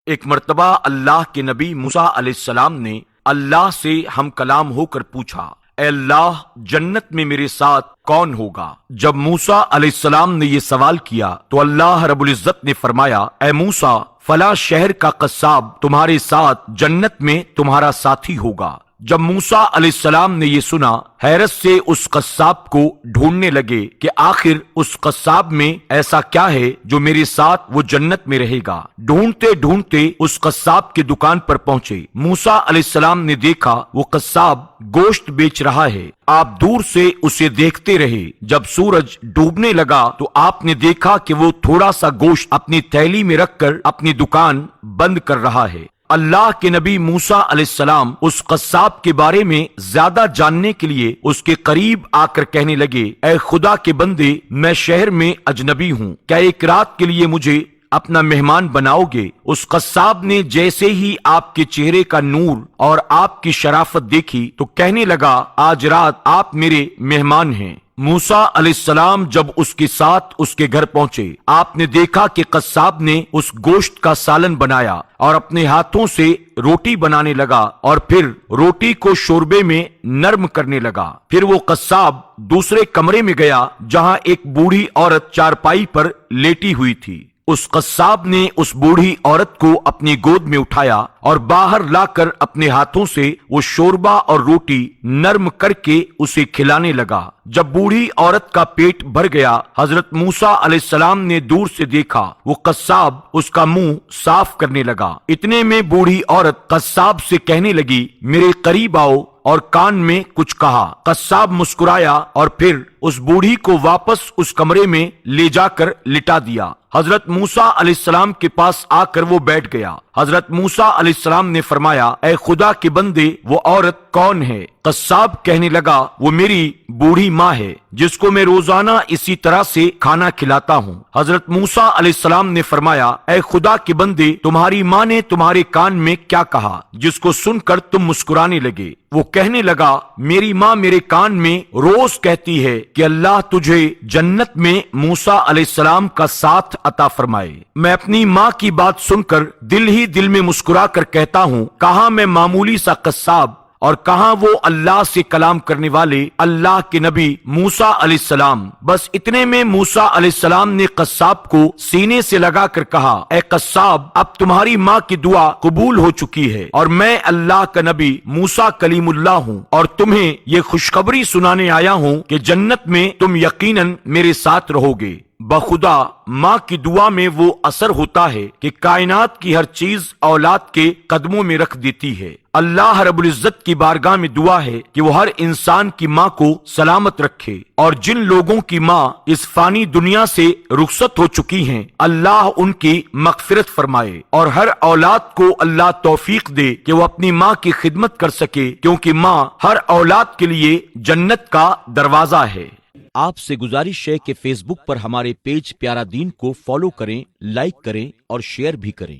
ایک مرتبہ اللہ کے نبی موسیٰ علیہ السلام نے اللہ سے ہم کلام ہو کر پوچھا، اے اللہ، جنت میں میرے ساتھ کون ہوگا؟ جب موسیٰ علیہ السلام نے یہ سوال کیا تو اللہ رب العزت نے فرمایا، اے موسیٰ، فلاں شہر کا قصاب تمہارے ساتھ جنت میں تمہارا ساتھی ہوگا۔ جب موسیٰ علیہ السلام نے یہ سنا، حیرت سے اس قصاب کو ڈھونڈنے لگے کہ آخر اس قصاب میں ایسا کیا ہے جو میرے ساتھ وہ جنت میں رہے گا۔ ڈھونڈتے ڈھونڈتے اس قصاب کی دکان پر پہنچے۔ موسیٰ علیہ السلام نے دیکھا وہ قصاب گوشت بیچ رہا ہے۔ آپ دور سے اسے دیکھتے رہے۔ جب سورج ڈوبنے لگا تو آپ نے دیکھا کہ وہ تھوڑا سا گوشت اپنی تھیلی میں رکھ کر اپنی دکان بند کر رہا ہے۔ اللہ کے نبی موسیٰ علیہ السلام اس قصاب کے بارے میں زیادہ جاننے کے لیے اس کے قریب آ کر کہنے لگے، اے خدا کے بندے، میں شہر میں اجنبی ہوں، کیا ایک رات کے لیے مجھے اپنا مہمان بناؤ گے؟ اس قصاب نے جیسے ہی آپ کے چہرے کا نور اور آپ کی شرافت دیکھی تو کہنے لگا، آج رات آپ میرے مہمان ہیں۔ موسیٰ علیہ السلام جب اس کے ساتھ اس کے گھر پہنچے، آپ نے دیکھا کہ قصاب نے اس گوشت کا سالن بنایا اور اپنے ہاتھوں سے روٹی بنانے لگا اور پھر روٹی کو شوربے میں نرم کرنے لگا۔ پھر وہ قصاب دوسرے کمرے میں گیا جہاں ایک بوڑھی عورت چارپائی پر لیٹی ہوئی تھی۔ اس قصاب نے اس بوڑھی عورت کو اپنی گود میں اٹھایا اور باہر لا کر اپنے ہاتھوں سے وہ شوربہ اور روٹی نرم کر کے اسے کھلانے لگا۔ جب بوڑھی عورت کا پیٹ بھر گیا، حضرت موسیٰ علیہ السلام نے دور سے دیکھا وہ قصاب اس کا منہ صاف کرنے لگا۔ اتنے میں بوڑھی عورت قصاب سے کہنے لگی، میرے قریب آؤ اور کان میں کچھ کہا۔ قصاب مسکرایا اور پھر اس بوڑھی کو واپس اس کمرے میں لے جا کر لٹا دیا۔ حضرت موسیٰ علیہ السلام کے پاس آ کر وہ بیٹھ گیا۔ حضرت موسیٰ علیہ السلام نے فرمایا، اے خدا کے بندے، وہ عورت کون ہے؟ قصاب کہنے لگا، وہ میری بوڑھی ماں ہے جس کو میں روزانہ اسی طرح سے کھانا کھلاتا ہوں۔ حضرت موسیٰ علیہ السلام نے فرمایا، اے خدا کے بندے، تمہاری ماں نے تمہارے کان میں کیا کہا جس کو سن کر تم مسکرانے لگے؟ وہ کہنے لگا، میری ماں میرے کان میں روز کہتی ہے کہ اللہ تجھے جنت میں موسیٰ علیہ السلام کا ساتھ عطا فرمائے۔ میں اپنی ماں کی بات سن کر دل ہی دل میں مسکرا کر کہتا ہوں، کہاں میں معمولی سا قصاب اور کہاں وہ اللہ سے کلام کرنے والے اللہ کے نبی موسیٰ علیہ السلام۔ بس اتنے میں موسیٰ علیہ السلام نے قصاب کو سینے سے لگا کر کہا، اے قصاب، اب تمہاری ماں کی دعا قبول ہو چکی ہے اور میں اللہ کا نبی موسیٰ کلیم اللہ ہوں اور تمہیں یہ خوشخبری سنانے آیا ہوں کہ جنت میں تم یقیناً میرے ساتھ رہو گے۔ بخدا ماں کی دعا میں وہ اثر ہوتا ہے کہ کائنات کی ہر چیز اولاد کے قدموں میں رکھ دیتی ہے۔ اللہ رب العزت کی بارگاہ میں دعا ہے کہ وہ ہر انسان کی ماں کو سلامت رکھے، اور جن لوگوں کی ماں اس فانی دنیا سے رخصت ہو چکی ہیں، اللہ ان کی مغفرت فرمائے، اور ہر اولاد کو اللہ توفیق دے کہ وہ اپنی ماں کی خدمت کر سکے، کیونکہ ماں ہر اولاد کے لیے جنت کا دروازہ ہے۔ آپ سے گزارش ہے کہ فیس بک پر ہمارے پیج پیارا دین کو فالو کریں، لائک کریں اور شیئر بھی کریں۔